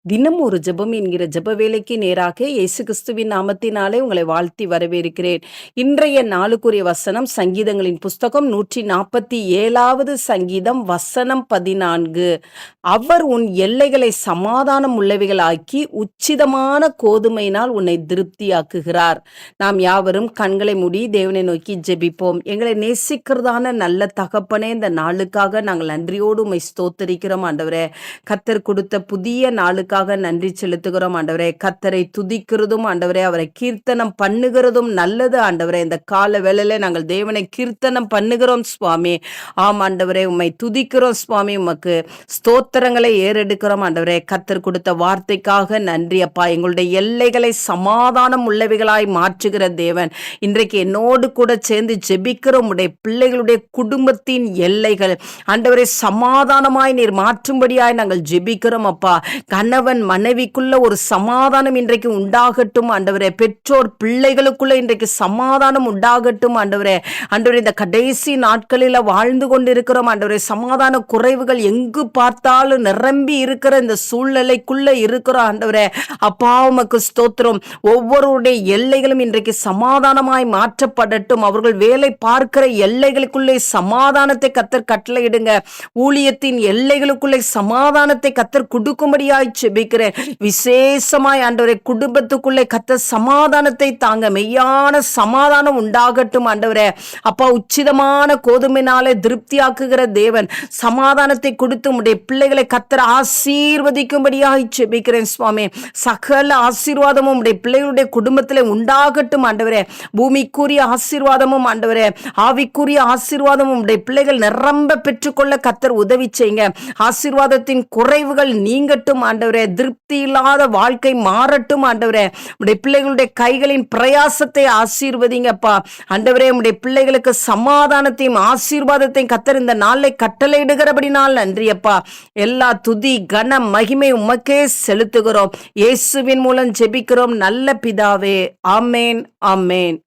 தினம் ஒரு ஜெபம் என்கிற ஜெப வேலைக்கு நேராக இயேசு கிறிஸ்துவின் நாமத்தினாலே உங்களை வாழ்த்தி வரவேற்கிறேன். இன்றைய நாளுக்குரிய வசனம் சங்கீதங்களின் புஸ்தகம் 147வது சங்கீதம் வசனம் 14. அவர் உன் எல்லைகளை சமாதானம் உள்ளவைகளாக்கி உச்சிதமான கோதுமையினால் உன்னை திருப்தியாக்குகிறார். நாம் யாவரும் கண்களை மூடி தேவனை நோக்கி ஜெபிப்போம். எங்களை நேசிக்கிறதான நல்ல தகப்பனே, இந்த நாளுக்காக நாங்கள் நன்றியோடு உம்மை ஸ்தோத்தரிக்கிறோம் ஆண்டவரே. கர்த்தர் கொடுத்த புதிய நாளுக்காக நன்றி செலுத்துகிறோம் ஆண்டவரே. கர்த்தரை துதிக்கிறதும் ஆண்டவரே, அவரை கீர்த்தனம் பண்ணுகிறதும் நல்லது ஆண்டவரே. இந்த கால வேளையில நாங்கள் தேவனை கீர்த்தனம் பண்ணுகிறோம் சுவாமி. ஆம் ஆண்டவரே, உம்மை துதிக்கிறோம் சுவாமி. உமக்கு ஸ்தோத்திரங்களை ஏறெடுக்கிறோம் ஆண்டவரே. கர்த்தர் கொடுத்த வார்த்தைக்காக நன்றி அப்பா. எங்களுடைய எல்லைகளை சமாதானம் உள்ளவைகளாய் மாற்றுகிற தேவன், இன்றைக்கு என்னோடு கூட சேர்ந்து ஜெபிக்கிற உடைய பிள்ளைகளுடைய குடும்பத்தின் எல்லைகள் ஆண்டவரே சமாதானமாய் நீர் மாற்றும்படியாய் நாங்கள் ஜெபிக்கிறோம் அப்பா. கணவன் மனைவிக்குள்ள ஒரு சமாதானம் இன்றைக்கு உண்டாகட்டும் ஆண்டவரே. பெற்றோர் பிள்ளைகளுக்குள்ள இன்றைக்கு சமாதானம் உண்டாகட்டும் ஆண்டவரே. ஆண்டவரே, இந்த கடைசி நாட்களில் வாழ்ந்து கொண்டிருக்கிறோம் ஆண்டவரே. சமாதான குறைவுகள் எங்கு பார்த்தாலும் நிரம்பி இருக்கிற இந்த சூழ்நிலைக்குள்ள இருக்கிறோம் ஆண்டவரே. அப்பா உமக்கு ஸ்தோத்திரம். ஒவ்வொருடைய எல்லைகளும் இன்றைக்கு சமாதானமாய் மாற்றப்படட்டும். அவர்கள் வேலை பார்க்கிற எல்லைகளுக்குள்ளே சமாதானத்தை கர்த்தர் கட்டளையிடுங்க. ஊழியத்தின் எல்லைகளுக்குள்ளே சமாதானத்தை கர்த்தர் கொடுக்கும்படியாய் ஜெபிக்கிறேன். விசேஷமாய் ஆண்டவரே, குடும்பத்துக்குள்ளே கர்த்தர் சமாதானத்தை தாங்க. மெய்யான சமாதானம் உண்டாகட்டும் ஆண்டவரே. அப்பா, உச்சிதமான கோதுமையினாலே திருப்தியாக்குகிற தேவன், சமாதானத்தை கொடுத்து உம்முடைய பிள்ளைகளை கர்த்தர் ஆசீர்வதிக்கும்படியாய் ஜெபிக்கிறேன் சுவாமி. சகல ஆசீர்வாதமும் உம்முடைய பிள்ளைகளுடைய குடும்பத்திலே உண்டாகட்டும் ஆண்டவரே. பூமிக்குரிய ஆசீர்வாதமும் ஆண்டவரே, ஆவிக்குரிய ஆசீர்வாதமும் உம்முடைய பிள்ளைகள் நிரம்ப பெற்றுக்கொள்ள கர்த்தர் உதவி செய்யுங்க. ஆசீர்வாதத்தின் குறைவுகள் நீங்கட்டும் ஆண்டவரே. திருப்தி இல்லாத வாழ்க்கை மாறட்டும் ஆண்டவரே. உடைய பிள்ளைகளுடைய கைகளின் பிரயாசத்தை ஆசீர்வதிங்கப்பா ஆண்டவரே. உடைய பிள்ளைகளுக்கு சமாதானத்தையும் ஆசீர்வாதத்தையும் கர்த்தர் இந்த நாளை கட்டளையிடுகிறபடினால் நன்றி அப்பா. எல்லா துதி கன மகிமை உமக்கே செலுத்துகிறோம். இயேசுவின் மூலம் ஜெபிக்கிறோம் நல்ல பிதாவே. ஆமேன், ஆமேன்.